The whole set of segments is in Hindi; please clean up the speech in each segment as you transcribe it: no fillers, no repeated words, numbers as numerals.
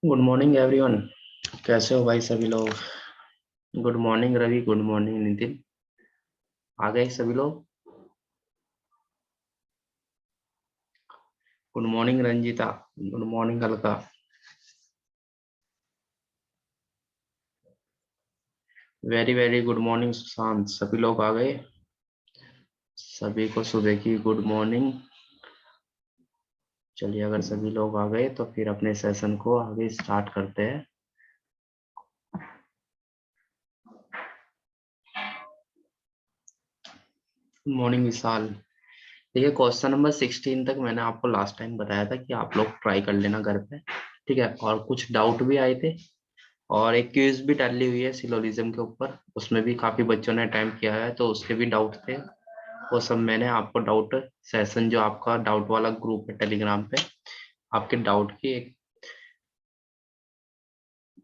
Good morning everyone. कैसे हो भाई सभी लोग? Good morning Ravi, good morning Nitin. आ गए सभी लोग? Good morning Ranjita. Good morning Alka. Very very good morning Sushant. सभी लोग आ गए? सभी को सुबह की गुड मॉर्निंग। चलिए, अगर सभी लोग आ गए तो फिर अपने सेशन को आगे स्टार्ट करते हैं। गुड मॉर्निंग विशाल। देखिए, क्वेश्चन नंबर 16 तक मैंने आपको लास्ट टाइम बताया था कि आप लोग ट्राई कर लेना घर पे। ठीक है, और कुछ डाउट भी आए थे और एक क्विज भी डाली हुई है सिलोजिज्म के ऊपर, उसमें भी काफी बच्चों ने अटेम्प्ट किया है तो उसके भी डाउट थे। वो सब मैंने आपको डाउट सेशन, जो आपका डाउट वाला ग्रुप है टेलीग्राम पे, आपके डाउट की एक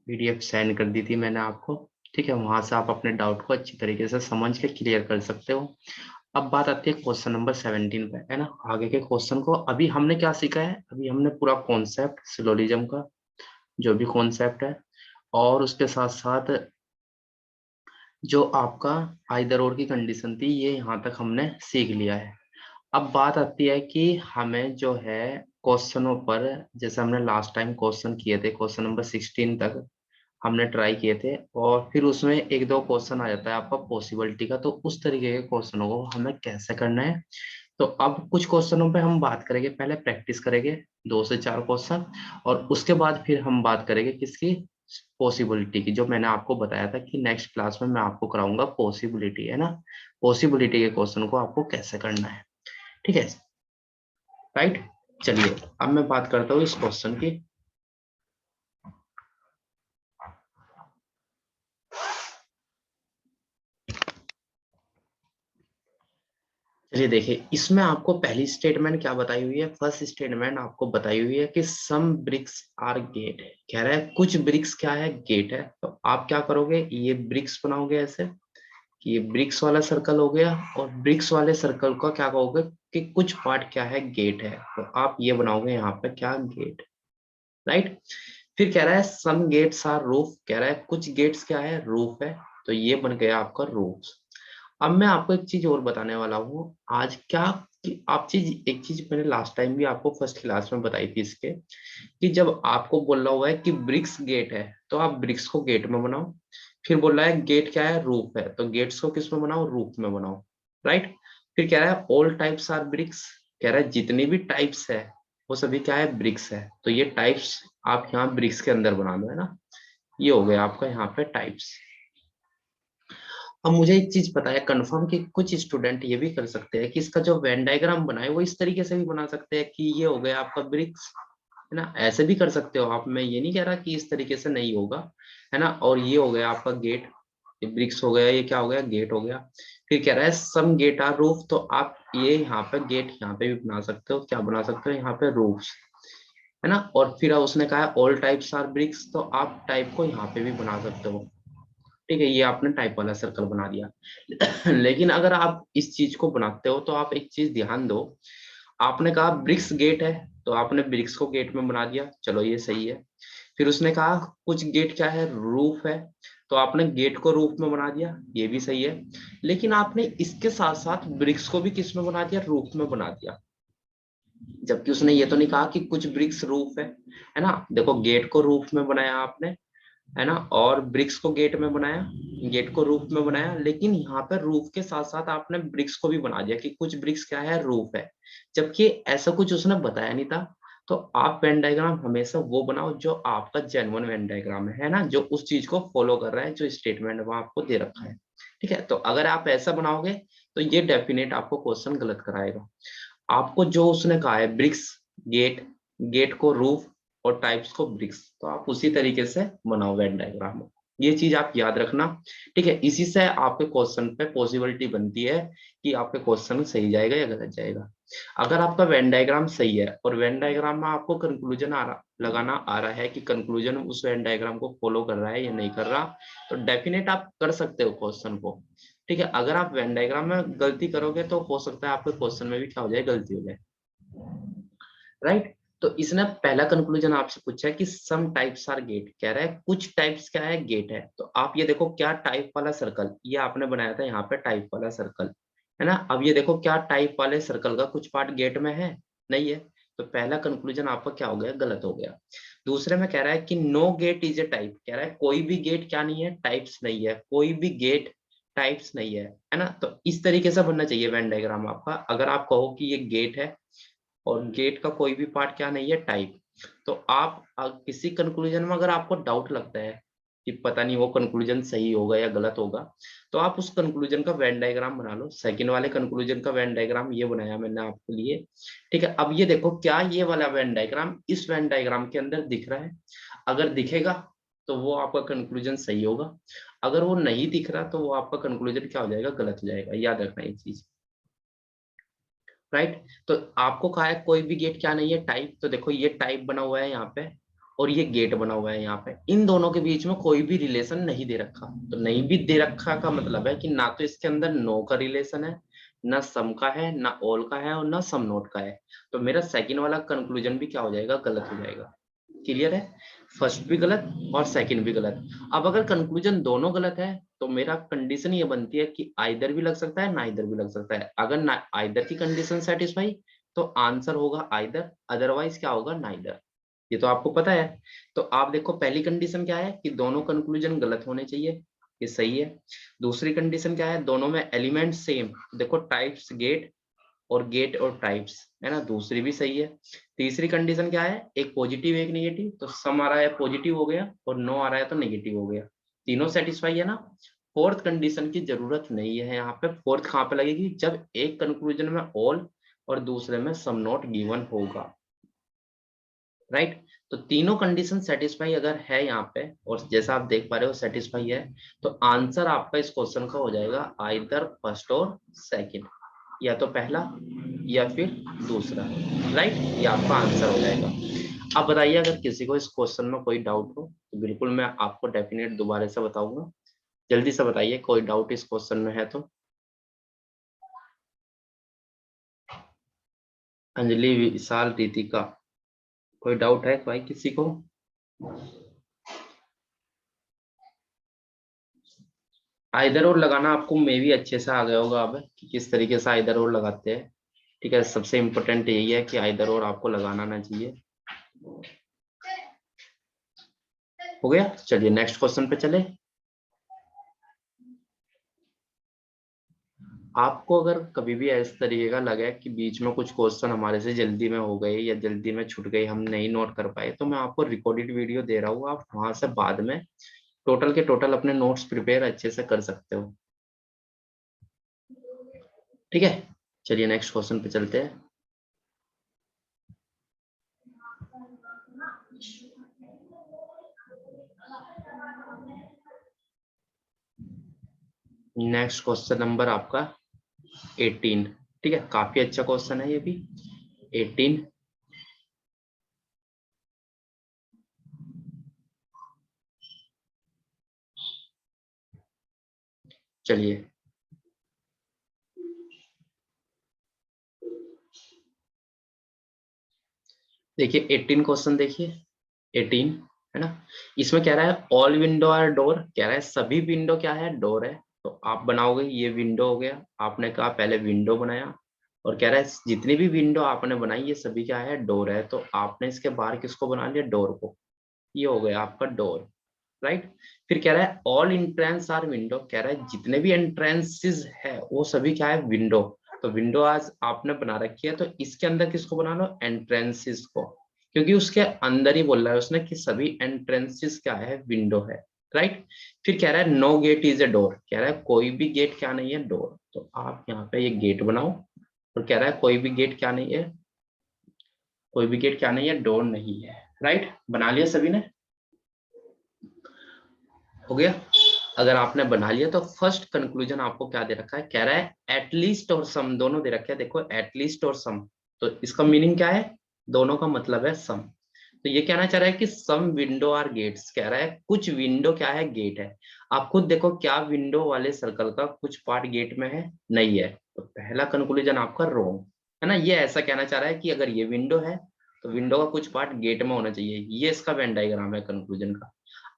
पीडीएफ सेंड कर दी थी मैंने आपको। ठीक है, वहां से आप अपने डाउट को अच्छी तरीके से समझ के क्लियर कर सकते हो। अब बात आती है क्वेश्चन नंबर 17 पे, है ना। आगे के क्वेश्चन को अभी हमने क्या सीखा है? अभी हमने पूरा कॉन्सेप्ट सिलोजिज्म का, जो भी कॉन्सेप्ट है, और उसके साथ साथ जो आपका आइदर और की कंडीशन थी, ये यहाँ तक हमने सीख लिया है। अब बात आती है कि हमें जो है क्वेश्चनों पर, जैसे हमने लास्ट टाइम क्वेश्चन किए थे, क्वेश्चन नंबर 16 तक हमने ट्राई किए थे, और फिर उसमें एक दो क्वेश्चन आ जाता है आपका पॉसिबिलिटी का, तो उस तरीके के क्वेश्चनों को हमें कैसे करना है। तो अब कुछ क्वेश्चनों पे हम बात करेंगे, पहले प्रैक्टिस करेंगे 2 से 4 क्वेश्चन, और उसके बाद फिर हम बात करेंगे किसकी? पॉसिबिलिटी की, जो मैंने आपको बताया था कि नेक्स्ट क्लास में मैं आपको कराऊंगा पॉसिबिलिटी, है ना। पॉसिबिलिटी के क्वेश्चन को आपको कैसे करना है, ठीक है, राइट। चलिए, अब मैं बात करता हूँ इस क्वेश्चन की। चलिए देखिए, इसमें आपको पहली स्टेटमेंट क्या बताई हुई है? फर्स्ट स्टेटमेंट आपको बताई हुई है कि सम ब्रिक्स आर गेट। कह रहा है कुछ ब्रिक्स क्या है? गेट है। तो आप क्या करोगे? ये ब्रिक्स बनाओगे ऐसे कि ये ब्रिक्स वाला सर्कल हो गया, और ब्रिक्स वाले सर्कल का क्या कहोगे कि कुछ पार्ट क्या है? गेट है। तो आप ये बनाओगे यहाँ पे क्या? Gate, right. फिर कह रहा है सम गेट्स आर रूफ। कह रहा है कुछ गेट्स क्या है? रूफ है। तो ये बन गया आपका रूफ। अब मैं आपको एक चीज और बताने वाला हूँ आज, क्या कि आप चीज, एक चीज मैंने लास्ट टाइम भी आपको फर्स्ट क्लास में बताई थी इसके, कि जब आपको बोल रहा हुआ है कि ब्रिक्स गेट है, तो आप ब्रिक्स को गेट में बनाओ। फिर बोल रहा है गेट क्या है? रूफ है। तो गेट्स को किस में बनाओ? रूफ में बनाओ, राइट। फिर कह रहा है ऑल टाइप्स आर ब्रिक्स। कह रहा है जितनी भी टाइप्स है वो सभी क्या है? ब्रिक्स है। तो ये टाइप्स आप यहाँ ब्रिक्स के अंदर बना दो, है ना। ये हो गया आपका यहाँ पे टाइप्स। अब मुझे एक चीज पता है कंफर्म, कि कुछ स्टूडेंट ये भी कर सकते हैं कि इसका जो वेन डायग्राम बनाए वो इस तरीके से भी बना सकते हैं कि ये हो गया आपका ब्रिक्स, है ना। ऐसे भी कर सकते हो आप, मैं ये नहीं कह रहा कि इस तरीके से नहीं होगा, है ना। और ये हो गया आपका गेट, ये ब्रिक्स हो गया, ये क्या हो गया? गेट हो गया। फिर कह रहा है सम गेट आर रूफ। तो आप ये यहाँ पे गेट यहाँ पे भी बना सकते हो, क्या बना सकते हो? यहाँ पे रूफ, है ना। और फिर उसने कहा है ऑल टाइप्स आर ब्रिक्स, तो आप टाइप को यहाँ पे भी बना सकते हो। ठीक है, ये आपने टाइप वाला सर्कल बना दिया। लेकिन अगर आप इस चीज को बनाते हो तो आप एक चीज ध्यान दो। आपने कहा ब्रिक्स गेट है, तो आपने ब्रिक्स को गेट में बना दिया, चलो ये सही है। फिर उसने कहा कुछ गेट क्या है? रूफ है। तो आपने गेट को रूफ में बना दिया, ये भी सही है। लेकिन आपने इसके साथ साथ ब्रिक्स को भी किस में बना दिया? रूफ में बना दिया। जबकि उसने ये तो नहीं कहा कि कुछ ब्रिक्स रूफ है ना। देखो, गेट को रूफ में बनाया आपने, है ना, और ब्रिक्स को गेट में बनाया, गेट को रूफ में बनाया, लेकिन यहाँ पर रूफ के साथ साथ आपने ब्रिक्स को भी बना दिया कि कुछ ब्रिक्स क्या है? रूफ है। जबकि ऐसा कुछ उसने बताया नहीं था। तो आप वेन डायग्राम हमेशा वो बनाओ जो आपका जेन्युइन वेन डायग्राम है ना, जो उस चीज को फॉलो कर रहा है, जो स्टेटमेंट वो आपको दे रखा है। ठीक है, तो अगर आप ऐसा बनाओगे तो ये डेफिनेट आपको क्वेश्चन गलत कराएगा। आपको जो उसने कहा है ब्रिक्स गेट, गेट को रूफ, और टाइप्स को ब्रिक्स, तो आप उसी तरीके से बनाओ वेन डायग्राम। ये चीज आप याद रखना। ठीक है, इसी से आपके क्वेश्चन पे पॉसिबिलिटी बनती है कि आपके क्वेश्चन सही जाएगा या गलत जाएगा। अगर आपका वेन डायग्राम सही है और वेन डायग्राम में आपको कंक्लूजन लगाना आ रहा है कि कंक्लूजन उस वेन डायग्राम को फॉलो कर रहा है या नहीं कर रहा, तो डेफिनेट आप कर सकते हो क्वेश्चन को। ठीक है, अगर आप वेन डायग्राम में गलती करोगे तो हो सकता है आपके क्वेश्चन में भी क्या हो जाए? गलती हो जाए, राइट। तो इसने पहला कंक्लूजन आपसे पूछा है कि सम टाइप्स आर गेट, कह रहा है कुछ टाइप्स क्या है गेट है। तो आप ये देखो क्या टाइप वाला सर्कल ये आपने बनाया था यहाँ पे टाइप वाला सर्कल है ना। अब ये देखो क्या टाइप वाले सर्कल का कुछ पार्ट गेट में है, नहीं है। तो पहला कंक्लूजन आपका क्या हो गया, गलत हो गया। दूसरे में कह रहा है कि know get is a type, कह रहा है कोई भी गेट क्या नहीं है, टाइप्स नहीं है, कोई भी गेट टाइप्स नहीं है ना। तो इस तरीके से बनना चाहिए वेन डायग्राम आपका। अगर आप कहो कि ये गेट है और गेट का कोई भी पार्ट क्या नहीं है, टाइप, तो आप किसी कंक्लूजन में अगर आपको डाउट लगता है कि पता नहीं वो कंक्लूजन सही होगा या गलत होगा, तो आप उस कंक्लूजन का वेन डायग्राम बना लो। सेकंड वाले कंक्लूजन का वेन डायग्राम ये बनाया मैंने आपके लिए, ठीक है। अब ये देखो क्या ये वाला वेन डायग्राम इस वेन डायग्राम के अंदर दिख रहा है, अगर दिखेगा तो वो आपका कंक्लूजन सही होगा, अगर वो नहीं दिख रहा तो वो आपका कंक्लूजन क्या हो जाएगा, गलत हो जाएगा। याद रखना ये चीज, राइट। तो आपको कहा है कोई भी गेट क्या नहीं है, टाइप। तो देखो ये टाइप बना हुआ है यहाँ पे और ये गेट बना हुआ है यहाँ पे, इन दोनों के बीच में कोई भी रिलेशन नहीं दे रखा। तो नहीं भी दे रखा का मतलब है कि ना तो इसके अंदर नो का रिलेशन है, ना सम का है, ना ऑल का है और ना सम नोट का है। तो मेरा सेकंड वाला कंक्लूजन भी क्या हो जाएगा, गलत हो जाएगा। क्लियर है, फर्स्ट भी गलत और सेकंड भी गलत। अब अगर कंक्लूजन दोनों गलत है तो मेरा कंडीशन ये बनती है कि आइदर भी लग सकता है ना इधर भी लग सकता है। अगर ना आइदर की कंडीशन सेटिस्फाई तो आंसर होगा आइदर, अदरवाइज क्या होगा, नाइदर। ये तो आपको पता है। तो आप देखो पहली कंडीशन क्या है कि दोनों कंक्लूजन गलत होने चाहिए, ये सही है। दूसरी कंडीशन क्या है, दोनों में एलिमेंट सेम, देखो टाइप्स गेट और गेट और टाइप्स है ना, दूसरी भी सही है। तीसरी कंडीशन क्या है, एक पॉजिटिव एक नेगेटिव, तो सम आ रहा है पॉजिटिव हो गया और नो आ रहा है तो नेगेटिव हो गया, तीनों सेटिस्फाई है ना। फोर्थ कंडीशन की जरूरत नहीं है यहाँ पे। फोर्थ कहाँ पे लगेगी, जब एक कंक्लूजन में ऑल और दूसरे में सम नॉट गिवन होगा, राइट। तो तीनों कंडीशन सेटिस्फाई अगर है यहाँ पे और जैसा आप देख पा रहे हो सेटिस्फाई है, तो आंसर आपका इस क्वेश्चन का हो जाएगा आइदर फर्स्ट और सेकंड, या तो पहला या फिर दूसरा, राइट। ये आपका आंसर हो जाएगा। अब बताइए अगर किसी को इस क्वेश्चन में कोई डाउट हो तो बिल्कुल मैं आपको डेफिनेट दोबारा से बताऊंगा। जल्दी से बताइए कोई डाउट इस क्वेश्चन में है तो। अंजलि, विशाल, रितिका, कोई डाउट है भाई किसी को? आइदर और लगाना आपको मे भी अच्छे से आ गया होगा अब कि किस तरीके से आइदर और लगाते हैं, ठीक है। सबसे इम्पोर्टेंट यही है कि आइदर और आपको लगाना ना चाहिए। हो गया, चलिए नेक्स्ट क्वेश्चन पे चले। आपको अगर कभी भी इस तरीके का लगे कि बीच में कुछ क्वेश्चन हमारे से जल्दी में हो गए या जल्दी में छूट गए, हम नहीं नोट कर पाए, तो मैं आपको रिकॉर्डेड वीडियो दे रहा हूँ, आप वहां से बाद में टोटल के टोटल अपने नोट्स प्रिपेयर अच्छे से कर सकते हो, ठीक है। चलिए नेक्स्ट क्वेश्चन पे चलते हैं। नेक्स्ट क्वेश्चन नंबर आपका 18, ठीक है। काफी अच्छा क्वेश्चन है ये भी, 18। चलिए देखिए 18 क्वेश्चन देखिए, 18 है ना। इसमें कह रहा है ऑल विंडो आर डोर, कह रहा है सभी विंडो क्या है, डोर है। तो आप बनाओगे, ये विंडो हो गया, आपने कहा पहले विंडो बनाया, और कह रहा है जितनी भी विंडो आपने बनाई ये सभी क्या है, डोर है। तो आपने इसके बाहर किसको बना लिया, डोर को, ये हो गया आपका डोर, राइट। फिर कह रहा है ऑल एंट्रेंस आर विंडो, कह रहा है जितने भी एंट्रेंसेस है वो सभी क्या है, विंडो। तो विंडो आज आपने बना रखी है, तो इसके अंदर किसको बना लो, एंट्रेंसेस को, क्योंकि उसके अंदर ही बोल रहा है उसने कि सभी एंट्रेंसेस क्या है, विंडो है, राइट। फिर कह रहा है know get is a door, कह रहा है कोई भी गेट क्या नहीं है, डोर। तो आप यहाँ पे ये गेट बनाओ, और कह रहा है कोई भी गेट क्या नहीं है, कोई भी गेट क्या नहीं है, डोर नहीं है, राइट। बना लिया सभी ने, हो गया। अगर आपने बना लिया तो फर्स्ट कंक्लूजन आपको क्या दे रखा है, कह रहा है एटलीस्ट और सम दोनों दे रखे हैं। देखो एटलीस्ट और सम, तो इसका मीनिंग क्या है, दोनों का मतलब है सम। तो ये कहना चाह रहा है कि सम विंडो आर गेट्स, कह रहा है कुछ विंडो क्या है, गेट है। आप खुद देखो क्या विंडो वाले सर्कल का कुछ पार्ट गेट में है, नहीं है। तो पहला कंक्लूजन आपका रॉन्ग है ना। ये ऐसा कहना चाह रहा है कि अगर ये विंडो है तो विंडो का कुछ पार्ट गेट में होना चाहिए। ये इसका वेन डायग्राम है कंक्लूजन का।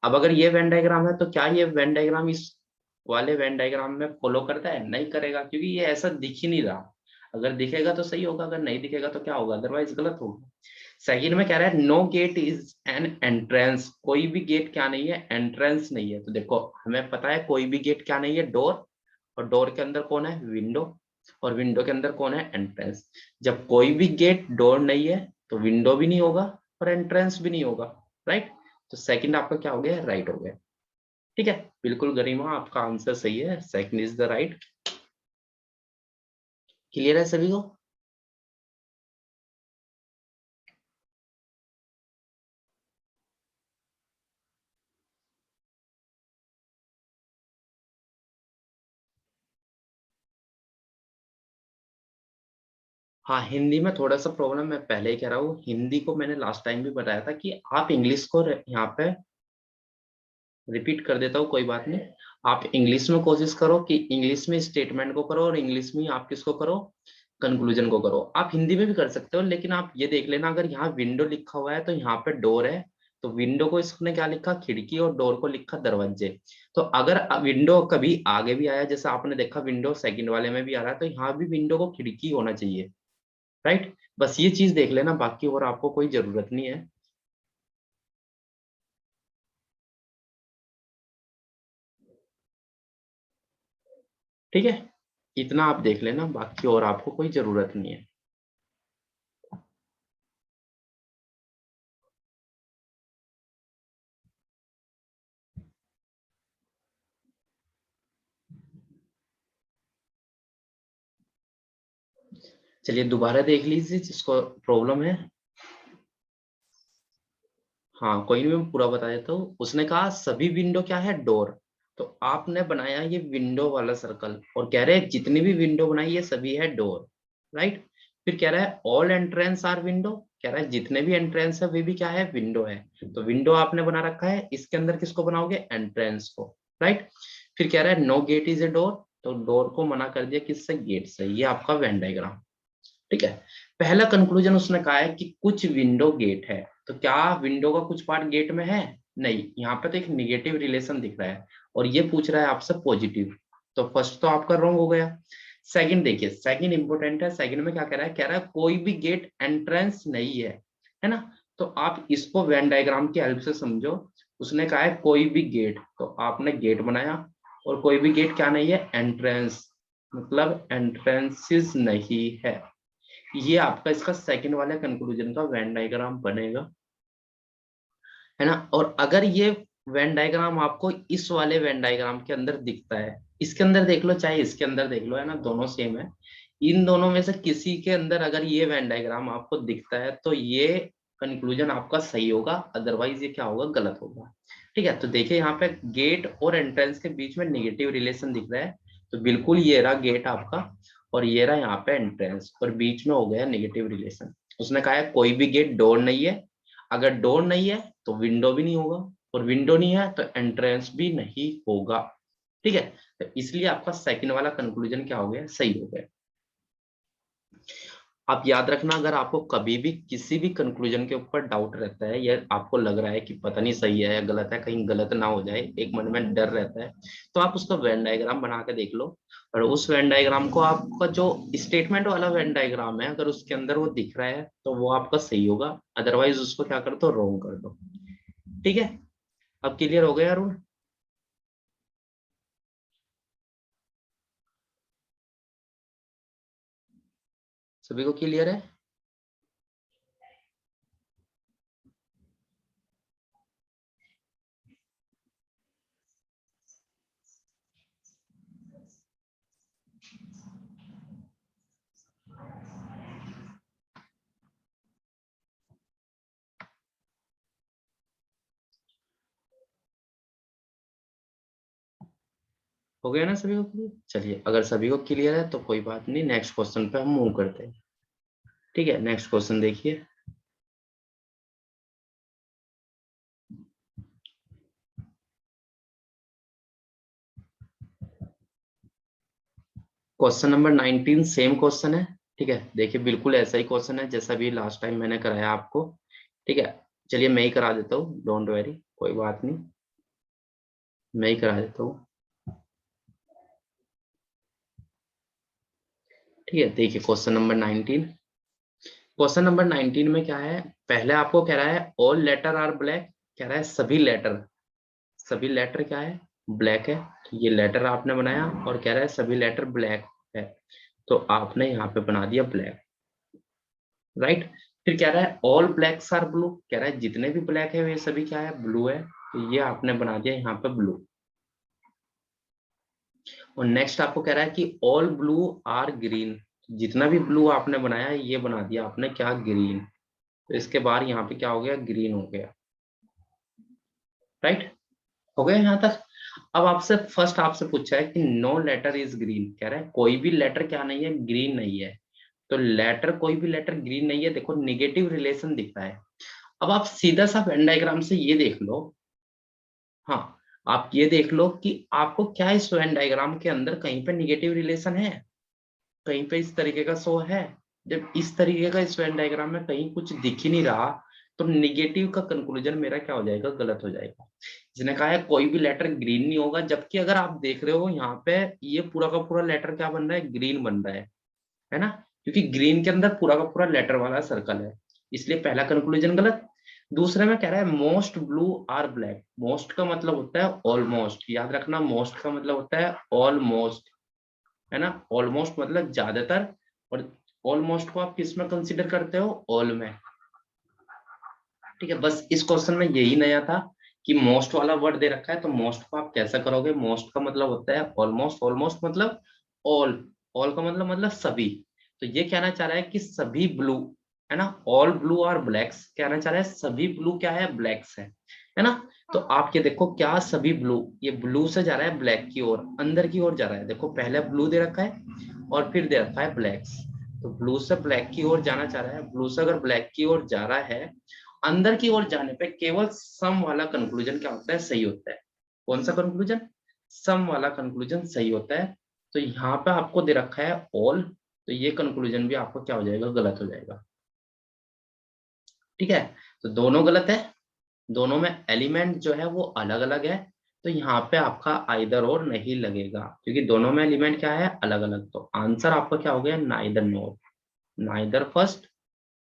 अब अगर ये वेन डायग्राम है तो क्या ये वेन डायग्राम इस वाले वेन डायग्राम में फॉलो करता है? नहीं करेगा, क्योंकि ये ऐसा दिख ही नहीं रहा। अगर दिखेगा तो सही होगा, अगर नहीं दिखेगा तो क्या होगा? अदरवाइज गलत होगा। सेकंड में कह रहा है know get is an entrance. कोई भी गेट क्या नहीं है? एंट्रेंस नहीं है। तो देखो हमें पता है कोई भी गेट क्या नहीं है? डोर। और डोर के अंदर कौन है? विंडो। और विंडो के अंदर कौन है? एंट्रेंस। जब कोई भी गेट डोर नहीं है तो विंडो भी नहीं होगा और एंट्रेंस भी नहीं होगा। राइट। तो सेकंड आपका क्या हो गया? राइट हो गया। ठीक है, बिल्कुल गरिमा, आपका आंसर सही है, second is the right. Clear है सभी को? हाँ, हिंदी में थोड़ा सा प्रॉब्लम, मैं पहले ही कह रहा हूँ। हिंदी को मैंने लास्ट टाइम भी बताया था कि आप इंग्लिश को यहाँ पे रिपीट कर देता हूँ, कोई बात नहीं। आप इंग्लिश में कोशिश करो कि इंग्लिश में स्टेटमेंट को करो और इंग्लिश में आप किसको करो? कंक्लूजन को करो। आप हिंदी में भी कर सकते हो, लेकिन आप ये देख लेना, अगर यहाँ विंडो लिखा हुआ है तो यहाँ पे डोर है। तो विंडो को इसने क्या लिखा? खिड़की, और डोर को लिखा दरवाजे। तो अगर विंडो कभी आगे भी आया, जैसे आपने देखा विंडो सेकंड वाले में भी आ रहा है, तो यहाँ भी विंडो को खिड़की होना चाहिए। राइट। बस ये चीज देख लेना, बाकी और आपको कोई जरूरत नहीं है। ठीक है, इतना आप देख लेना, बाकी और आपको कोई जरूरत नहीं है। चलिए दोबारा देख लीजिए जिसको प्रॉब्लम है। हाँ कोई नहीं, मैं पूरा बता देता हूँ। उसने कहा सभी विंडो क्या है? डोर। तो आपने बनाया ये विंडो वाला सर्कल, और कह रहे हैं जितनी भी विंडो बनाई ये सभी है डोर। राइट। फिर कह रहा है ऑल एंट्रेंस आर विंडो। कह रहा है जितने भी एंट्रेंस है वे भी क्या है? विंडो है। तो विंडो आपने बना रखा है, इसके अंदर किसको बनाओगे? एंट्रेंस को। राइट। फिर कह रहा है know get is a door. तो डोर को मना कर दिया किससे? गेट से। ये आपका वेन डायग्राम। ठीक है। पहला कंक्लूजन उसने कहा है कि कुछ विंडो गेट है। तो क्या विंडो का कुछ पार्ट गेट में है? नहीं। यहाँ पे तो एक निगेटिव रिलेशन दिख रहा है, और ये पूछ रहा है आपसे पॉजिटिव। तो फर्स्ट तो आपका रॉन्ग हो गया। सेकंड देखिए, सेकंड इंपोर्टेंट है। सेकंड में क्या कह रहा है? कह रहा है कोई भी गेट एंट्रेंस नहीं है ना? तो आप इसको वेन डायग्राम की हेल्प से समझो। उसने कहा है कोई भी गेट, तो आपने गेट बनाया, और कोई भी गेट क्या नहीं है? एंट्रेंस, मतलब एंट्रेंसेस नहीं है। ये आपका इसका सेकंड वाले कंक्लूजन का वेन डायग्राम बनेगा, है ना? और अगर ये वेन डायग्राम आपको इस वाले वेन डायग्राम के अंदर दिखता है, इसके अंदर देख लो चाहे इसके अंदर देख लो, है ना, दोनों सेम है। इन दोनों में से किसी के अंदर अगर ये वेन डायग्राम आपको दिखता है तो ये कंक्लूजन आपका सही होगा, अदरवाइज ये क्या होगा? गलत होगा। ठीक है, तो देखिए यहाँ पे गेट और एंट्रेंस के बीच में निगेटिव रिलेशन दिख रहा है। तो बिल्कुल ये रहा गेट आपका, और ये रहा यहाँ पे एंट्रेंस, और बीच में हो गया नेगेटिव रिलेशन। उसने कहा है कोई भी गेट डोर नहीं है। अगर डोर नहीं है तो विंडो भी नहीं होगा, और विंडो नहीं है तो एंट्रेंस भी नहीं होगा। ठीक है, तो इसलिए आपका सेकंड वाला कंक्लूजन क्या हो गया? सही हो गया। आप याद रखना, अगर आपको कभी भी किसी भी कंक्लूजन के ऊपर डाउट रहता है, या आपको लग रहा है कि पता नहीं सही है या गलत है, कहीं गलत ना हो जाए, एक मन में डर रहता है, तो आप उसका वेन डायग्राम बना के देख लो। और उस वेन डायग्राम को, आपका जो स्टेटमेंट वाला वेन डायग्राम है, अगर उसके अंदर वो दिख रहा है तो वो आपका सही होगा, अदरवाइज उसको क्या कर दो? रॉन्ग कर दो। ठीक है, अब क्लियर हो गया अरुण? सभी को क्लियर है? हो गया ना सभी को क्लियर? चलिए, अगर सभी को क्लियर है तो कोई बात नहीं, नेक्स्ट क्वेश्चन पे हम मूव करते हैं। ठीक है, नेक्स्ट क्वेश्चन देखिए। क्वेश्चन नंबर 19 सेम क्वेश्चन है। ठीक है, देखिए बिल्कुल ऐसा ही क्वेश्चन है जैसा भी लास्ट टाइम मैंने कराया आपको। ठीक है, चलिए मैं ही करा देता हूँ, डोंट वरी, कोई बात नहीं, मैं ही करा देता हूँ। ठीक है, देखिए क्वेश्चन नंबर 19। क्वेश्चन नंबर 19 में क्या है, पहले आपको कह रहा है ऑल लेटर आर ब्लैक, कह रहा है सभी लेटर, सभी लेटर क्या है, ब्लैक है। तो ये लेटर आपने बनाया और कह रहा है सभी लेटर ब्लैक है, तो आपने यहाँ पे बना दिया ब्लैक, राइट। फिर कह रहा है ऑल ब्लैक्स आर ब्लू, कह रहा है जितने भी ब्लैक है वे सभी क्या है, ब्लू है, तो ये आपने बना दिया यहाँ पे ब्लू। और नेक्स्ट आपको कह रहा है कि ऑल ब्लू आर ग्रीन, जितना भी ब्लू आपने बनाया है ये बना दिया आपने क्या, ग्रीन। तो इसके बाद यहाँ पे क्या हो गया, ग्रीन हो गया, राइट। हो गया यहाँ तक। अब आपसे फर्स्ट आपसे पूछा है कि नो लेटर इज ग्रीन, कह रहा है कोई भी लेटर क्या नहीं है, ग्रीन नहीं है। तो लेटर, कोई भी लेटर ग्रीन नहीं है, देखो निगेटिव रिलेशन दिख रहा है। अब आप सीधा सा वेन डायग्राम से ये देख लो, हाँ, आप ये देख लो कि आपको क्या इस वेन डायग्राम के अंदर कहीं पे निगेटिव रिलेशन है, कहीं पे इस तरीके का शो है। जब इस तरीके का इस वेन डायग्राम में कहीं कुछ दिख ही नहीं रहा, तो निगेटिव का कंक्लूजन मेरा क्या हो जाएगा, गलत हो जाएगा। जिसने कहा है कोई भी लेटर ग्रीन नहीं होगा, जबकि अगर आप देख रहे हो यहाँ पे ये पूरा का पूरा लेटर क्या बन रहा है, ग्रीन बन रहा है ना, क्योंकि ग्रीन के अंदर पूरा का पूरा लेटर वाला सर्कल है, इसलिए पहला कंक्लूजन गलत। दूसरे में कह रहा है most blue or black, most का मतलब होता है ऑलमोस्ट, याद रखना मोस्ट का मतलब होता है ऑलमोस्ट, है ना, ऑलमोस्ट मतलब ज्यादातर। और ऑलमोस्ट को आप किस में कंसीडर करते हो, ऑल में। ठीक है, बस इस क्वेश्चन में यही नया था कि मोस्ट वाला वर्ड दे रखा है, तो मोस्ट को आप कैसा करोगे, मोस्ट का मतलब होता है ऑलमोस्ट, ऑलमोस्ट मतलब ऑल, ऑल का मतलब सभी। तो ये कहना चाह रहा है कि सभी ब्लू, है ना, ऑल ब्लू और ब्लैक्स, कहना चाह रहा है सभी ब्लू क्या है, ब्लैक्स है ना। तो आप ये देखो क्या सभी ब्लू, ये ब्लू से जा रहा है ब्लैक की ओर, अंदर की ओर जा रहा है, देखो पहले ब्लू दे रखा है और फिर दे रखा है ब्लैक्स। तो ब्लू से ब्लैक की ओर जाना चाह रहा है, ब्लू से अगर ब्लैक की ओर जा रहा है, अंदर की ओर जाने पे केवल सम वाला कंक्लूजन क्या होता है, सही होता है। कौन सा कंक्लूजन, सम वाला कंक्लूजन सही होता है। तो यहाँ पे आपको दे रखा है ऑल, तो ये कंक्लूजन भी आपको क्या हो जाएगा, गलत हो जाएगा। ठीक है, तो दोनों गलत है, दोनों में एलिमेंट जो है वो अलग अलग है, तो यहाँ पे आपका आइदर और नहीं लगेगा, क्योंकि दोनों में एलिमेंट क्या है, अलग अलग। तो आंसर आपका क्या हो गया, neither NOR, neither first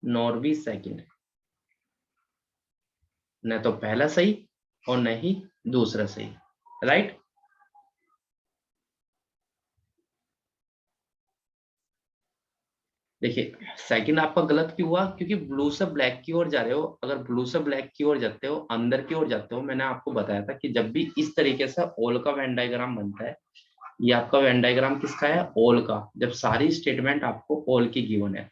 nor be second, न तो पहला सही और न ही दूसरा सही, राइट। देखिए सेकंड आपका गलत क्यों हुआ, क्योंकि ब्लू से ब्लैक की ओर जा रहे हो, अगर ब्लू से ब्लैक की ओर जाते हो, अंदर की ओर जाते हो, मैंने आपको बताया था कि जब भी इस तरीके से ऑल का वेन डायग्राम बनता है, ये आपका वेन डायग्राम किसका है, ऑल का, जब सारी स्टेटमेंट आपको ऑल की गिवन है।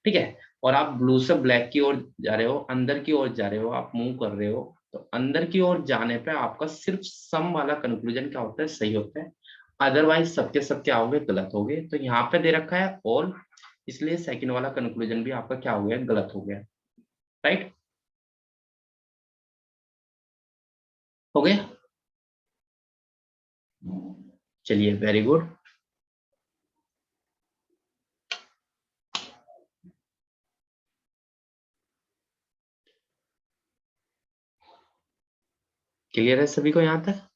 ठीक है, और आप ब्लू से ब्लैक की ओर जा रहे हो, अंदर की ओर जा रहे हो, आप मूव कर रहे हो, तो अंदर की ओर जाने पे आपका सिर्फ सम वाला कंक्लूजन क्या होता है, सही होता है। अदरवाइज सबके सब क्या हो गए, गलत हो गए। तो यहाँ पे दे रखा है ऑल, इसलिए सेकंड वाला कंक्लूजन भी आपका क्या हो गया, गलत हो गया, राइट। हो गया, चलिए वेरी गुड। क्लियर है सभी को यहाँ तक।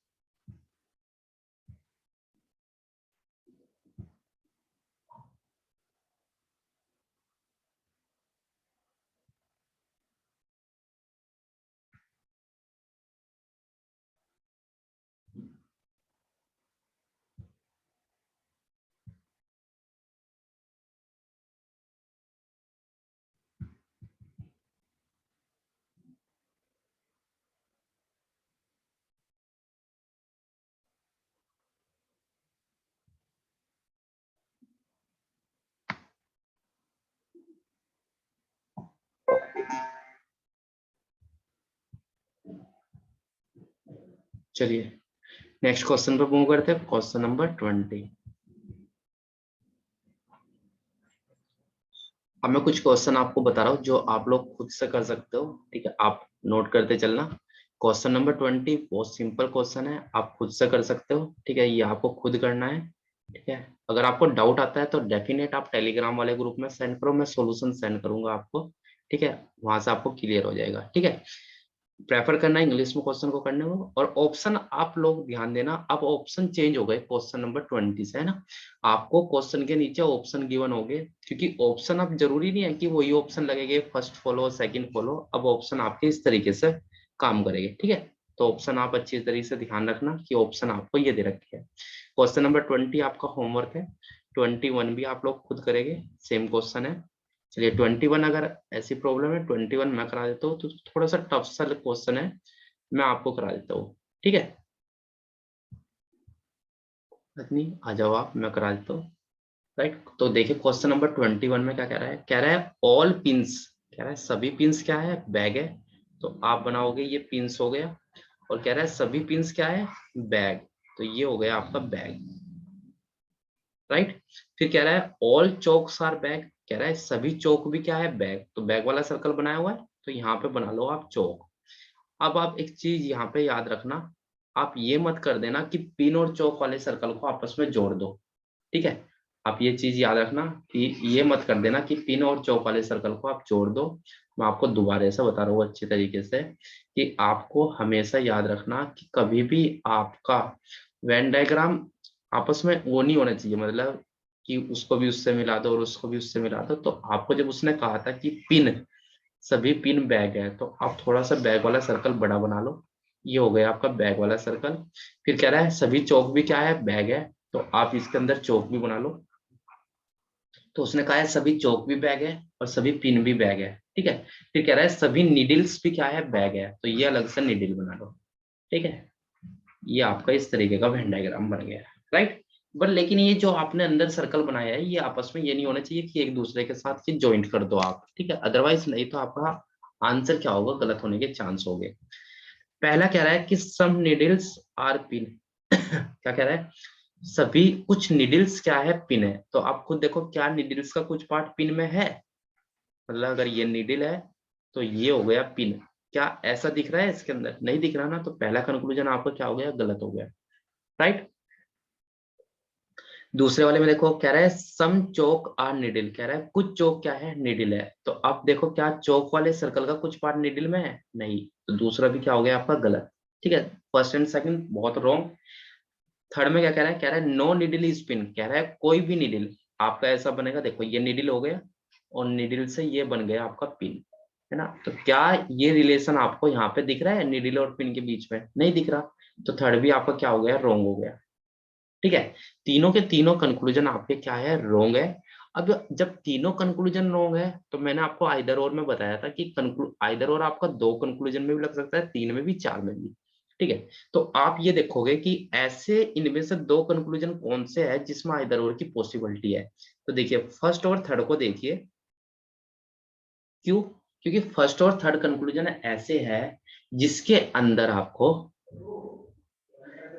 चलिए नेक्स्ट क्वेश्चन पे मूव करते हैं, क्वेश्चन नंबर 20। अब मैं कुछ क्वेश्चन आपको बता रहा हूँ जो आप लोग खुद से कर सकते हो, ठीक है, आप नोट करते चलना। क्वेश्चन नंबर 20 बहुत सिंपल क्वेश्चन है, आप खुद से कर सकते हो, ठीक है, ये आपको खुद करना है। ठीक है, अगर आपको डाउट आता है तो डेफिनेट आप टेलीग्राम वाले ग्रुप में सेंड करो, मैं सॉल्यूशन सेंड करूंगा आपको। ठीक है, वहां से आपको क्लियर हो जाएगा। ठीक है, प्रेफर करना इंग्लिश में क्वेश्चन को करने को। और ऑप्शन आप लोग ध्यान देना, अब ऑप्शन चेंज हो गए क्वेश्चन नंबर 20 से, है ना। आपको क्वेश्चन के नीचे ऑप्शन गिवन हो गए, क्योंकि ऑप्शन अब जरूरी नहीं है कि वही ऑप्शन लगेंगे फर्स्ट फॉलो सेकंड फॉलो, अब ऑप्शन आपके इस तरीके से काम करेंगे। ठीक है, तो ऑप्शन आप अच्छी तरीके से ध्यान रखना कि ऑप्शन आपको ये दे रखे हैं। क्वेश्चन नंबर 20 आपका होमवर्क है, 21 भी आप लोग खुद करेंगे, सेम क्वेश्चन है। चलिए 21, अगर ऐसी प्रॉब्लम है 21 मैं करा देता हूँ, तो थोड़ा सा टफ सा क्वेश्चन है, मैं आपको करा देता हूँ। ठीक है, नहीं आ जाओ आप, मैं करा देता हूँ। राइट, तो देखिए क्वेश्चन नंबर 21 में क्या कह रहा है, कह रहा है ऑल पिंस, कह रहा है सभी पिंस क्या है, बैग है। तो आप बनाओगे ये पिंस हो गया, और कह रहा है सभी पिंस क्या है, बैग, तो ये हो गया आपका बैग। राइट, फिर कह रहा है ऑल चौक्स आर बैग, कह रहा है सभी चौक भी क्या है, बैग, तो बैग वाला सर्कल बनाया हुआ है, तो यहाँ पे बना लो आप चौक। अब आप एक चीज यहाँ पे याद रखना, आप ये मत कर देना कि पिन और चौक वाले सर्कल को आपस में जोड़ दो। ठीक है, आप ये चीज याद रखना कि ये मत कर देना कि पिन और चौक वाले सर्कल को आप जोड़ दो। मैं आपको दोबारा से बता रहा हूँ अच्छी तरीके से, कि आपको हमेशा याद रखना कि कभी भी आपका वेन डायग्राम आपस में वो नहीं होना चाहिए, मतलब कि उसको भी उससे मिला दो और उसको भी उससे मिला दो। तो आपको जब उसने कहा था कि पिन, सभी पिन बैग है, तो आप थोड़ा सा बैग वाला सर्कल बड़ा बना लो, ये हो गया आपका बैग वाला सर्कल। फिर कह रहा है सभी चौक भी क्या है, बैग है, तो आप इसके अंदर चौक भी बना लो। तो उसने कहा है सभी चौक भी बैग है और सभी पिन भी बैग है। ठीक है, फिर कह रहा है सभी नीडल्स भी क्या है, बैग है, तो ये अलग से नीडल बना लो। ठीक है, ये आपका इस तरीके का वेन डायग्राम बन गया। राइट, बट लेकिन ये जो आपने अंदर सर्कल बनाया है, ये आपस में ये नहीं होना चाहिए कि एक दूसरे के साथ ये ज्वाइंट कर दो आप। ठीक है, अदरवाइज नहीं तो आपका आंसर क्या होगा, गलत होने के चांस हो गए। पहला कह रहा है कि सम नीडल्स आर पिन क्या कह रहा है, सभी कुछ नीडल्स क्या है, पिन है। तो आप खुद देखो क्या नीडल्स का कुछ पार्ट पिन में है, मतलब अगर ये नीडल है तो ये हो गया पिन। क्या ऐसा दिख रहा है इसके अंदर, नहीं दिख रहा ना, तो पहला कंक्लूजन आपका क्या हो गया, गलत हो गया। राइट, दूसरे वाले में देखो कह रहा है सम चौक आर निडिल, कह रहा है कुछ चौक क्या है, निडिल है। तो आप देखो क्या चौक वाले सर्कल का कुछ पार्ट निडिल में है, नहीं, तो दूसरा भी क्या हो गया आपका, गलत। ठीक है, फर्स्ट एंड सेकंड बहुत रॉन्ग। थर्ड में क्या कह रहा है, कह रहा है नो निडिल इज पिन, कह रहा है कोई भी निडिल आपका ऐसा बनेगा, देखो ये निडिल हो गया और निडिल से ये बन गया आपका पिन, है ना। तो क्या ये रिलेशन आपको यहाँ पे दिख रहा है निडिल और पिन के बीच में, नहीं दिख रहा, तो थर्ड भी आपका क्या हो गया, रॉन्ग हो गया। ठीक है, तीनों के तीनों कंक्लूजन आपके क्या है, रोंग है। अब जब तीनों कंक्लूजन रोंग है, तो मैंने आपको आइदर और में बताया था कि आइदर और आपका दो कंक्लूजन में भी लग सकता है, तीन में भी, चार में भी। ठीक है, तो आप ये देखोगे कि ऐसे इनमें से दो कंक्लूजन कौन से है जिसमें आइदर और की पॉसिबिलिटी है। तो देखिए फर्स्ट और थर्ड को देखिए, क्यों, क्योंकि फर्स्ट और थर्ड कंक्लूजन ऐसे है जिसके अंदर आपको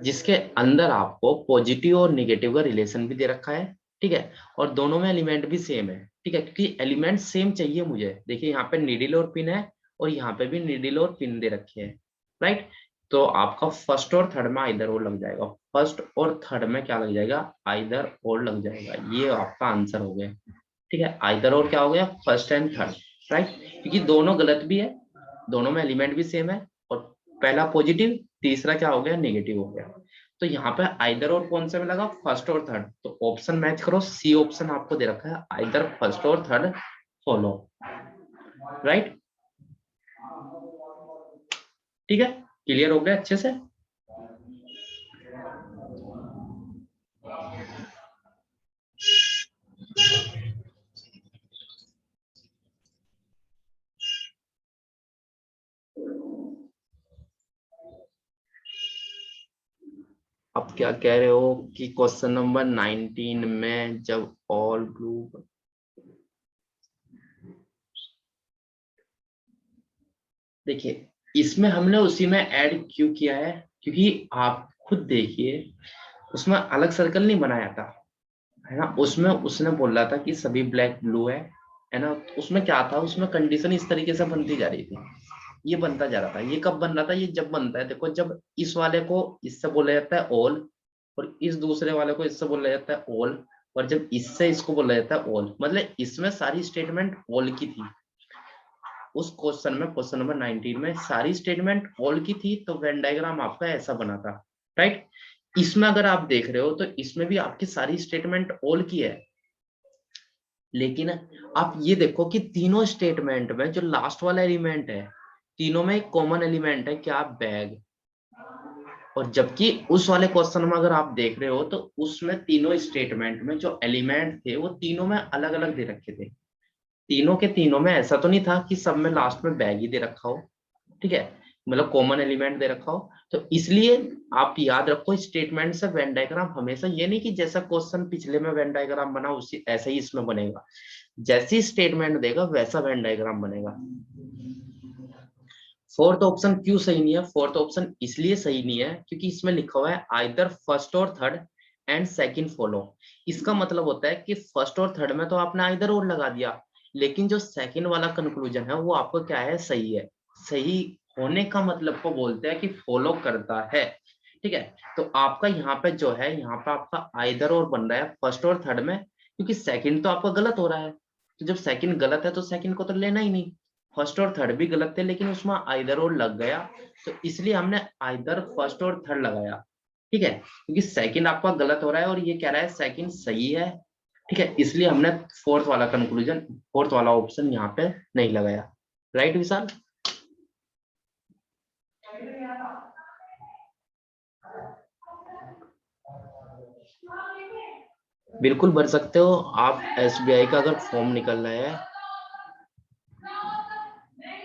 जिसके अंदर आपको पॉजिटिव और निगेटिव का रिलेशन भी दे रखा है। ठीक है, और दोनों में एलिमेंट भी सेम है। ठीक है, क्योंकि एलिमेंट सेम चाहिए मुझे, देखिए यहाँ पे नीडल और पिन है और यहाँ पे भी नीडल और पिन दे रखे हैं। राइट, तो आपका फर्स्ट और थर्ड में आइदर और लग जाएगा, फर्स्ट और थर्ड में क्या लग जाएगा, आइदर और लग जाएगा, ये आपका आंसर हो गया। ठीक है, आइदर और क्या हो गया, फर्स्ट एंड थर्ड। राइट, क्योंकि दोनों गलत भी है, दोनों में एलिमेंट भी सेम है, और पहला पॉजिटिव, तीसरा क्या हो गया, नेगेटिव हो गया। तो यहाँ पे आइदर और कौन सा में लगा, फर्स्ट और थर्ड, तो ऑप्शन मैच करो, सी ऑप्शन आपको दे रखा है, आइदर फर्स्ट और थर्ड फॉलो। राइट, ठीक है, क्लियर हो गया अच्छे से। अब क्या कह रहे हो कि क्वेश्चन नंबर 19 में जब ऑल ब्लू, देखिए इसमें हमने उसी में ऐड क्यों किया है, क्योंकि आप खुद देखिए उसमें अलग सर्कल नहीं बनाया था, है ना। उसमें उसने बोला था कि सभी ब्लैक ब्लू है ना। तो उसमें क्या था, उसमें कंडीशन इस तरीके से बनती जा रही थी, ये बनता जा रहा था। ये कब बन रहा था, ये जब बनता है देखो, जब इस वाले को इससे बोला जाता है ऑल, और इस दूसरे वाले को इससे बोला जाता है ऑल, और जब इससे इसको बोला जाता है ऑल, मतलब इसमें सारी स्टेटमेंट ऑल की थी। उस क्वेश्चन में, क्वेश्चन नंबर 19 में सारी स्टेटमेंट ऑल की थी, तो वेन डायग्राम आपका ऐसा बना था, राइट। इसमें अगर आप देख रहे हो तो इसमें भी आपकी सारी स्टेटमेंट ऑल की है, लेकिन आप ये देखो कि तीनों स्टेटमेंट में जो लास्ट वाला एलिमेंट है, तीनों में एक कॉमन एलिमेंट है, क्या, बैग। और जबकि उस वाले क्वेश्चन में अगर आप देख रहे हो तो उसमें तीनों स्टेटमेंट में जो एलिमेंट थे वो तीनों में अलग अलग दे रखे थे। तीनों के तीनों में ऐसा तो नहीं था कि सब में लास्ट में बैग ही दे रखा हो, ठीक है, मतलब कॉमन एलिमेंट दे रखा हो। तो इसलिए आप याद रखो, स्टेटमेंट से वेन डायग्राम हमेशा, ये नहीं कि जैसा क्वेश्चन पिछले में वेन डायग्राम बना उसी ऐसा ही इसमें बनेगा, जैसी स्टेटमेंट देगा वैसा वेन डायग्राम बनेगा। फोर्थ ऑप्शन क्यों सही नहीं है? फोर्थ ऑप्शन इसलिए सही नहीं है क्योंकि इसमें लिखा हुआ है आइदर फर्स्ट और थर्ड एंड सेकंड फॉलो। इसका मतलब होता है कि फर्स्ट और थर्ड में तो आपने आइदर और लगा दिया, लेकिन जो सेकंड वाला कंक्लूजन है वो आपको क्या है, सही है। सही होने का मतलब को बोलते हैं कि फॉलो करता है, ठीक है। तो आपका यहाँ पे जो है, यहाँ पे आपका आइदर और बन रहा है फर्स्ट और थर्ड में, क्योंकि सेकंड तो आपका गलत हो रहा है। तो जब सेकंड गलत है तो सेकंड को तो लेना ही नहीं। फर्स्ट और थर्ड भी गलत थे लेकिन उसमें आइदर और लग गया, तो इसलिए हमने आइदर फर्स्ट और थर्ड लगाया, ठीक है, क्योंकि सेकंड आपका गलत हो रहा है और ये कह रहा है सेकंड सही है, ठीक है, इसलिए हमने फोर्थ वाला कंक्लूजन, फोर्थ वाला ऑप्शन यहाँ पे नहीं लगाया। राइट विशाल? बिल्कुल भर सकते हो आप। एसबीआई का अगर फॉर्म निकल रहा है,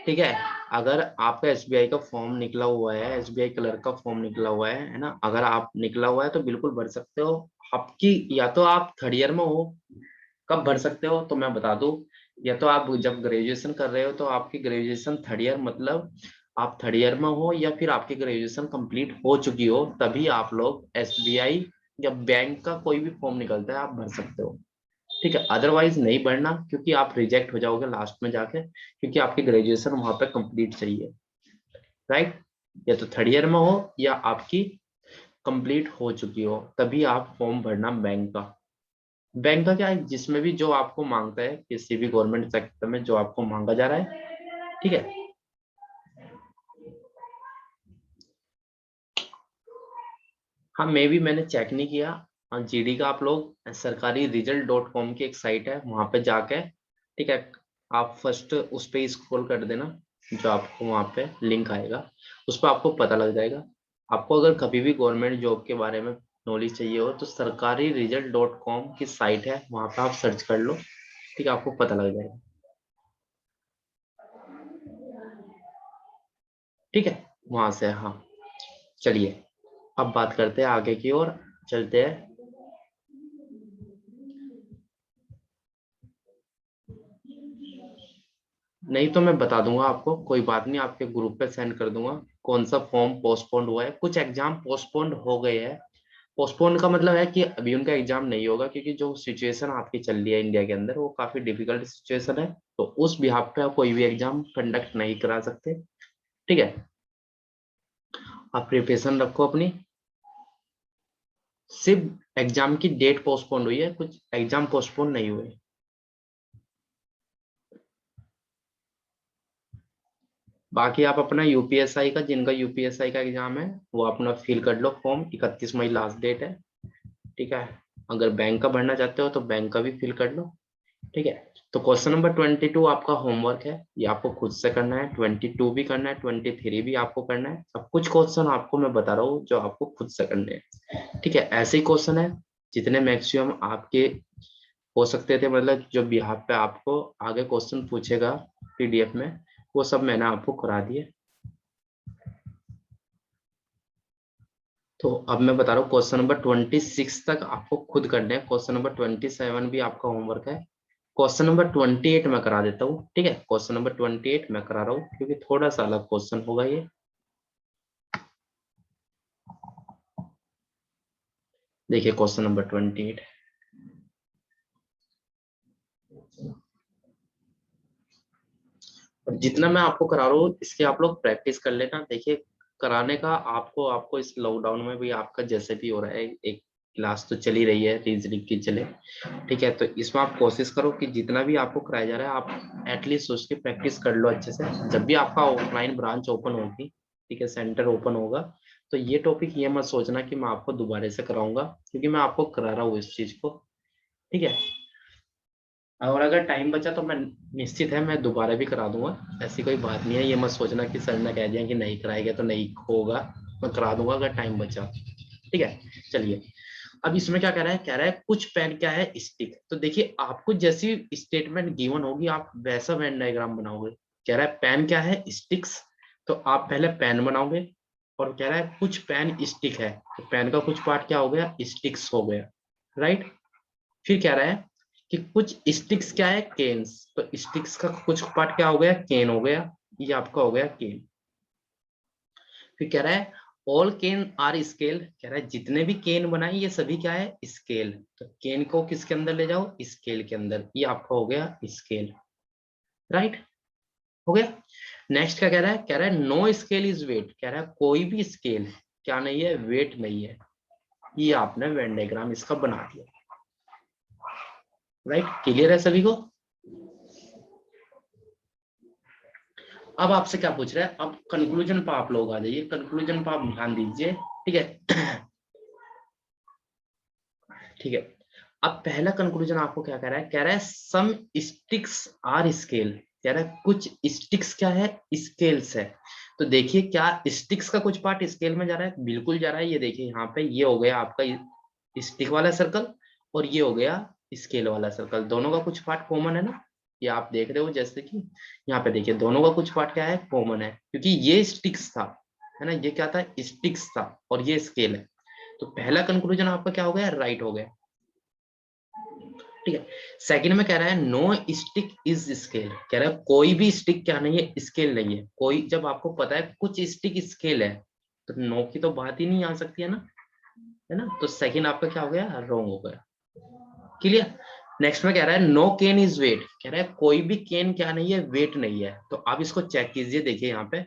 ठीक है, अगर आपका एसबीआई का फॉर्म निकला हुआ है, एसबीआई क्लर्क का फॉर्म निकला हुआ है ना, अगर आप निकला हुआ है तो बिल्कुल भर सकते हो। आपकी या तो आप थर्ड ईयर में हो, कब भर सकते हो तो मैं बता दूं, या तो आप जब ग्रेजुएशन कर रहे हो तो आपकी ग्रेजुएशन थर्ड ईयर, मतलब आप थर्ड ईयर में हो या फिर आपकी ग्रेजुएशन कंप्लीट हो चुकी हो, तभी आप लोग एसबीआई या बैंक का कोई भी फॉर्म निकलता है आप भर सकते हो, ठीक है। अदरवाइज नहीं बढ़ना, क्योंकि आप रिजेक्ट हो जाओगे लास्ट में जाके, क्योंकि आपकी ग्रेजुएशन वहां पे कंप्लीट चाहिए, राइट। या तो थर्ड ईयर में हो या आपकी कंप्लीट हो चुकी हो, तभी आप फॉर्म भरना बैंक का। बैंक का क्या है, जिसमें भी जो आपको मांगता है, किसी भी गवर्नमेंट सेक्टर में जो आपको मांगा जा रहा है, ठीक है। हाँ, मैंने चेक नहीं किया। हाँ, जीडी का आप लोग सरकारी रिजल्ट .com की एक साइट है, वहां पे जाके, ठीक है, आप फर्स्ट उस पे स्क्रॉल कर देना, जो आपको वहां पे लिंक आएगा, उस पर आपको पता लग जाएगा। आपको अगर कभी भी गवर्नमेंट जॉब के बारे में नॉलेज चाहिए हो तो सरकारी रिजल्ट .com की साइट है, वहां पे आप सर्च कर लो, ठीक है, आपको पता लग जाएगा, ठीक है, वहां से। हाँ, चलिए अब बात करते हैं आगे की ओर, चलते हैं। नहीं तो मैं बता दूंगा आपको, कोई बात नहीं, आपके ग्रुप पे सेंड कर दूंगा कौन सा फॉर्म पोस्टपोन्ड हुआ है। कुछ एग्जाम पोस्टपोन्ड हो गए हैं। पोस्टपोन्ड का मतलब है कि अभी उनका एग्जाम नहीं होगा, क्योंकि जो सिचुएशन आपकी चल रही है इंडिया के अंदर वो काफी डिफिकल्ट सिचुएशन है, तो उस बिहाफ पे आप कोई भी एग्जाम कंडक्ट नहीं करा सकते, ठीक है। आप प्रिपरेशन रखो अपनी। सिर्फ एग्जाम की डेट पोस्टपोन्ड हुई है, कुछ एग्जाम पोस्टपोन नहीं हुए। बाकी आप अपना यूपीएसआई का, जिनका यूपीएसआई का एग्जाम है वो अपना फिल कर लो फॉर्म, 31 मई लास्ट डेट है, ठीक है। अगर बैंक का भरना चाहते हो तो बैंक का भी फिल कर लो, ठीक है। तो क्वेश्चन नंबर 22 आपका होमवर्क है, ये आपको खुद से करना है, 22 भी करना है, 23 भी आपको करना है। अब कुछ क्वेश्चन आपको मैं बता रहा हूँ जो आपको खुद से करने हैं, ठीक है। ऐसे ही क्वेश्चन है जितने मैक्सिमम आपके हो सकते थे, मतलब जो बिहार पे आपको आगे क्वेश्चन पूछेगा पीडीएफ में, वो सब मैंने आपको करा दिए। तो अब मैं बता रहा हूँ, क्वेश्चन नंबर 26 तक आपको खुद करने हैं, क्वेश्चन नंबर 27 भी आपका होमवर्क है। क्वेश्चन नंबर 28 मैं करा देता हूँ, ठीक है, क्वेश्चन नंबर 28 मैं करा रहा हूँ क्योंकि थोड़ा सा अलग क्वेश्चन होगा ये। देखिए क्वेश्चन नंबर 28, और जितना मैं आपको करा रहा हूँ इसके आप लोग प्रैक्टिस कर लेना। देखिए कराने का आपको इस लॉकडाउन में भी आपका जैसे भी हो रहा है, एक क्लास तो चली रही है, रीजनिंग की चले, ठीक है। तो इसमें आप कोशिश करो कि जितना भी आपको कराया जा रहा है आप एटलीस्ट उसकी प्रैक्टिस कर लो अच्छे से। जब भी आपका ऑफलाइन ब्रांच ओपन होगी, ठीक है, सेंटर ओपन होगा, तो ये टॉपिक ये मत सोचना कि मैं आपको दोबारा से कराऊंगा, क्योंकि मैं आपको करा रहा हूँ इस चीज को, ठीक है। और अगर टाइम बचा तो मैं निश्चित है मैं दोबारा भी करा दूंगा, ऐसी कोई बात नहीं है। ये मत सोचना कि सर ने कह दिया कि नहीं कराएगा तो नहीं होगा, मैं करा दूंगा अगर टाइम बचा, ठीक है। चलिए, अब इसमें क्या कह रहा है, कह रहा है कुछ पेन क्या है स्टिक। तो देखिए आपको जैसी स्टेटमेंट गिवन होगी आप वैसा वेन डायग्राम बनाओगे। कह रहा है पेन क्या है स्टिक्स, तो आप पहले पेन बनाओगे। और कह रहा है कुछ पेन स्टिक है, तो पेन का कुछ पार्ट क्या हो गया, स्टिक्स हो गया, राइट। फिर कह रहा है कि कुछ स्टिक्स क्या है, केन्स, तो स्टिक्स का कुछ पार्ट क्या हो गया, केन हो गया, ये आपका हो गया केन। फिर कह रहा है ऑल केन आर स्केल, कह रहा है जितने भी केन बनाए ये सभी क्या है, स्केल। तो केन को किसके अंदर ले जाओ, स्केल के अंदर, ये आपका हो गया स्केल, राइट, हो गया। नेक्स्ट क्या कह रहा है, कह रहा है नो स्केल इज वेट, कह रहा है कोई भी स्केल क्या नहीं है, वेट नहीं है। ये आपने वेन डायग्राम इसका बना दिया, राइट, क्लियर है सभी को। अब आपसे क्या पूछ रहा है, अब कंक्लूजन पर आप लोग आ जाइए, कंक्लूजन पर आप ध्यान दीजिए, ठीक है। ठीक है, अब पहला कंक्लूजन आपको क्या कह रहा है, कह रहा है सम स्टिक्स आर स्केल, कह रहा है कुछ स्टिक्स क्या है, स्केल्स है। तो देखिए क्या स्टिक्स का कुछ पार्ट स्केल में जा रहा है, बिल्कुल जा रहा है। ये देखिए यहाँ पे ये हो गया आपका स्टिक वाला सर्कल, और ये हो गया स्केल वाला सर्कल, दोनों का कुछ पार्ट कॉमन है ना। ये आप देख रहे हो जैसे कि यहाँ पे देखिए दोनों का कुछ पार्ट क्या है, कॉमन है, क्योंकि ये स्टिक्स था, है ना, ये क्या था, स्टिक्स था, और ये स्केल है। तो पहला कंक्लूजन आपका क्या हो गया, राइट हो गया, ठीक है। सेकंड में कह रहा है नो स्टिक इज स्केल, कह रहा है कोई भी स्टिक क्या नहीं है, स्केल नहीं है कोई। जब आपको पता है कुछ स्टिक स्केल है, तो नो की तो बात ही नहीं आ सकती है ना, है ना। तो सेकंड आपका क्या हो गया, रॉन्ग हो गया, क्लियर। नेक्स्ट में कह रहा है नो केन इज वेट, कह रहा है कोई भी केन क्या नहीं है, वेट नहीं है। तो आप इसको चेक कीजिए, देखिए यहाँ पे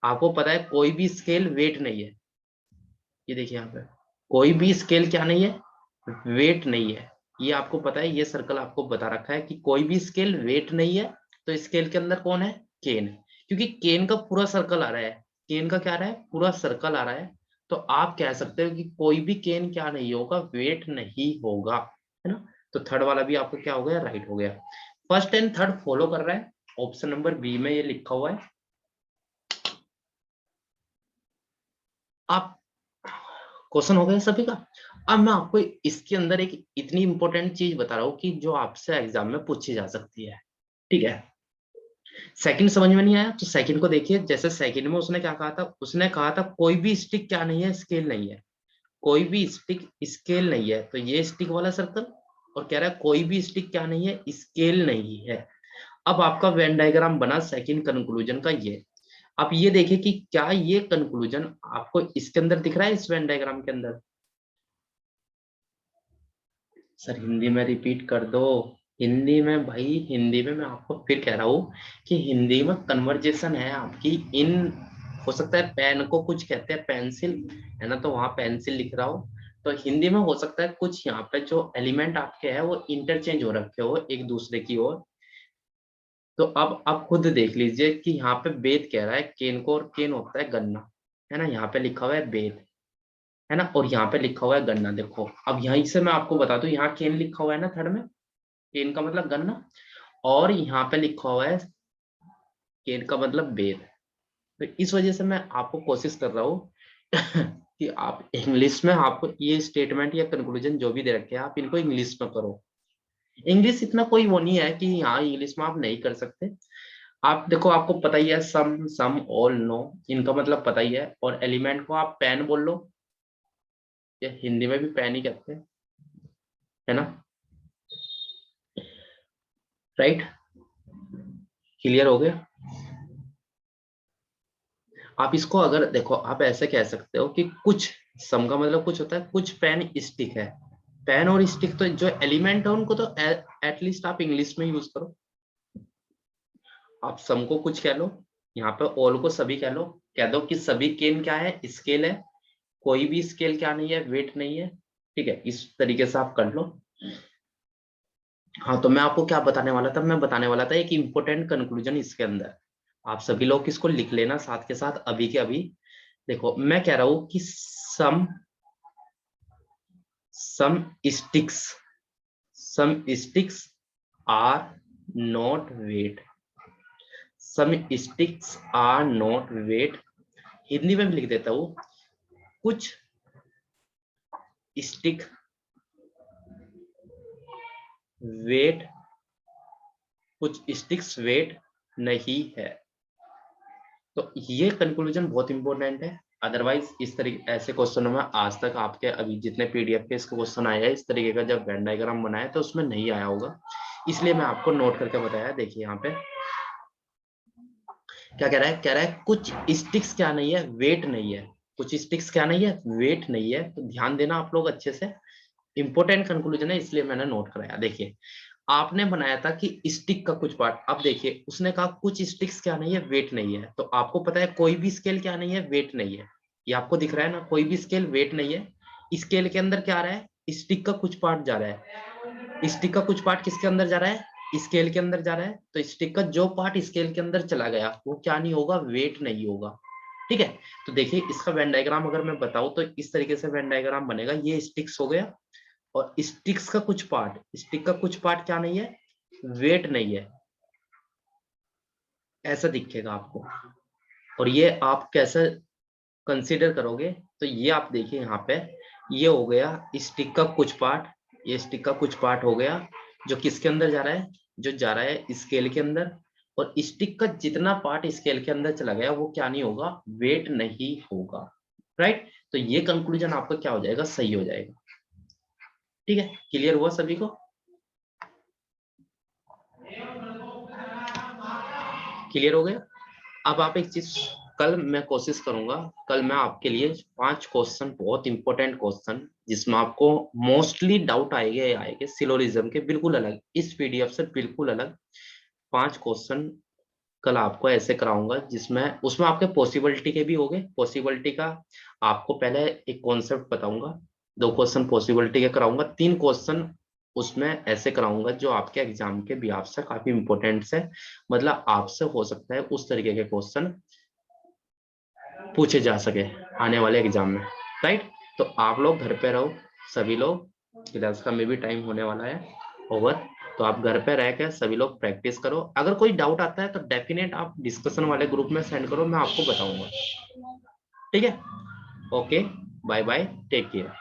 आपको पता है कोई भी स्केल वेट नहीं है, ये देखिए यहाँ पे कोई भी स्केल क्या नहीं है, वेट नहीं है। ये आपको पता है, ये सर्कल आपको बता रखा है कि कोई भी स्केल वेट नहीं है। तो स्केल के अंदर कौन है, केन, क्योंकि केन का पूरा सर्कल आ रहा है, केन का क्या आ रहा है, पूरा सर्कल आ रहा है। तो आप कह सकते हो कि कोई भी केन क्या नहीं होगा, वेट नहीं होगा, है ना। तो थर्ड वाला भी आपका क्या हो गया, राइट हो गया। फर्स्ट एंड थर्ड फॉलो कर रहा है, ऑप्शन नंबर बी में ये लिखा हुआ है। आप क्वेश्चन हो गया सभी का। अब मैं आपको इसके अंदर एक इतनी इंपॉर्टेंट चीज बता रहा हूँ कि जो आपसे एग्जाम में पूछी जा सकती है, ठीक है। सेकंड समझ में नहीं आया तो सेकंड को देखिए, जैसे सेकंड में उसने क्या कहा था, उसने कहा था कोई भी स्टिक क्या नहीं है, स्केल नहीं है, कोई भी स्टिक स्केल नहीं है। तो ये स्टिक वाला सर्कल, और कह रहा है कोई भी स्टिक क्या नहीं है, स्केल नहीं है। अब आपका वेन डायग्राम बना सेकंड कंक्लूजन का ये। आप ये देखिए कि क्या ये कंक्लूजन आपको इसके अंदर दिख रहा है, इस वेन डायग्राम के अंदर। सर हिंदी में रिपीट कर दो, हिंदी में भाई, हिंदी में मैं आपको फिर कह रहा हूँ कि हिंदी में कन्वर्जेशन है आपकी इन, हो सकता है पेन को कुछ कहते हैं पेंसिल, है ना, तो वहां पेंसिल लिख रहा हो। तो हिंदी में हो सकता है कुछ यहाँ पे जो एलिमेंट आपके हैं वो इंटरचेंज हो रखे हो एक दूसरे की ओर। तो अब आप खुद देख लीजिए कि यहाँ पे बेद कह रहा है केन को, और केन होता है गन्ना, है ना, यहाँ पे लिखा हुआ है बेद, है ना, और यहाँ पे लिखा हुआ है गन्ना। देखो अब यहीं से मैं आपको बता दूं, यहाँ केन लिखा हुआ है ना थर्ड में, केन का मतलब गन्ना, और यहाँ पे लिखा हुआ है केन का मतलब बेर। तो इस वजह से मैं आपको कोशिश कर रहा हूँ कि आप इंग्लिश में, आपको ये स्टेटमेंट या कंक्लूजन जो भी दे रखे हैं आप इनको इंग्लिश में करो। इंग्लिश इतना कोई वो नहीं है कि हाँ इंग्लिश में आप नहीं कर सकते। आप देखो आपको पता ही है, सम ऑल नो, इनका मतलब पता ही है। और एलिमेंट को आप पेन बोल लो, या हिंदी में भी पेन ही कहते हैं, है ना, राइट, क्लियर हो गया। आप इसको अगर देखो, आप ऐसे कह सकते हो कि कुछ, सम का मतलब कुछ होता है, कुछ पेन स्टिक है। पेन और स्टिक तो जो एलिमेंट है उनको तो एटलीस्ट आप इंग्लिश में यूज करो। आप सम को कुछ कह लो, यहाँ पे ऑल को सभी कह लो, कह दो कि सभी केन क्या है, स्केल है, कोई भी स्केल क्या नहीं है, वेट नहीं है। ठीक है, इस तरीके से आप कर लो। हाँ, तो मैं आपको क्या बताने वाला था, मैं बताने वाला था एक इंपॉर्टेंट कंक्लूजन इसके अंदर। आप सभी लोग इसको लिख लेना साथ के साथ अभी के अभी। देखो मैं कह रहा हूं कि some sticks some sticks are not wet. Some sticks are not wet. Hindi में भी लिख देता हूं, कुछ स्टिक वेट, कुछ स्टिक्स वेट नहीं है। तो ये कंक्लूजन बहुत इंपॉर्टेंट है। अदरवाइज इस तरीके ऐसे क्वेश्चनों में आज तक आपके अभी जितने पीडीएफ के इसके क्वेश्चन आए हैं इस तरीके का जब वेन डायग्राम बनाया तो उसमें नहीं आया होगा, इसलिए मैं आपको नोट करके बताया। देखिए यहाँ पे क्या कह रहा है, कह रहा है कुछ स्टिक्स क्या नहीं है, वेट नहीं है। कुछ स्टिक्स क्या नहीं है, वेट नहीं है। तो ध्यान देना आप लोग अच्छे से, इंपॉर्टेंट कंक्लूजन है इसलिए मैंने नोट कराया। देखिए आपने बनाया था कि स्टिक का कुछ पार्ट, अब देखिए उसने कहा कुछ स्टिक्स क्या नहीं है, वेट नहीं है। तो आपको पता है कोई भी स्केल क्या नहीं है, वेट नहीं है। ये आपको दिख रहा है ना, कोई भी स्केल वेट नहीं है। स्केल के अंदर क्या आ रहा है, स्टिक का कुछ पार्ट जा रहा है। स्टिक का कुछ पार्ट किसके अंदर जा रहा है, स्केल के अंदर जा रहा है। तो स्टिक का जो पार्ट स्केल के अंदर चला गया वो क्या नहीं होगा, वेट नहीं होगा। ठीक है, तो देखिए इसका वेन डायग्राम अगर मैं बताऊं तो इस तरीके से वेन डायग्राम बनेगा। ये स्टिक्स हो गया और स्टिक्स का कुछ पार्ट, स्टिक का कुछ पार्ट क्या नहीं है, वेट नहीं है। ऐसा दिखेगा आपको। और ये आप कैसे कंसीडर करोगे, तो ये आप देखिए यहाँ पे, ये हो गया स्टिक का कुछ पार्ट। ये स्टिक का कुछ पार्ट हो गया जो किसके अंदर जा रहा है, जो जा रहा है स्केल के अंदर। और स्टिक का जितना पार्ट स्केल के अंदर चला गया वो क्या नहीं होगा, वेट नहीं होगा। राइट, तो ये कंक्लूजन आपका क्या हो जाएगा, सही हो जाएगा। ठीक है, क्लियर हुआ सभी को, क्लियर हो गया। अब आप एक चीज, कल मैं कोशिश करूंगा, कल मैं आपके लिए 5 क्वेश्चन, बहुत इंपॉर्टेंट क्वेश्चन जिसमें आपको मोस्टली डाउट आएंगे आएंगे सिलोरिज्म के, बिल्कुल अलग, इस पीडीएफ से बिल्कुल अलग 5 क्वेश्चन कल आपको ऐसे कराऊंगा जिसमें उसमें आपके पॉसिबिलिटी के भी होंगे। पॉसिबिलिटी का आपको पहले एक कॉन्सेप्ट बताऊंगा, 2 क्वेश्चन पॉसिबिलिटी के कराऊंगा, 3 क्वेश्चन उसमें ऐसे कराऊंगा जो आपके एग्जाम के बिहाफ से काफी इंपॉर्टेंट है। मतलब आपसे हो सकता है उस तरीके के क्वेश्चन पूछे जा सके आने वाले एग्जाम में। राइट, तो आप लोग घर पे रहो सभी लोग, क्लास का में भी टाइम होने वाला है ओवर। तो आप घर पे रह के सभी लोग प्रैक्टिस करो। अगर कोई डाउट आता है तो डेफिनेट आप डिस्कशन वाले ग्रुप में सेंड करो, मैं आपको बताऊंगा। ठीक है, okay, bye bye, take care.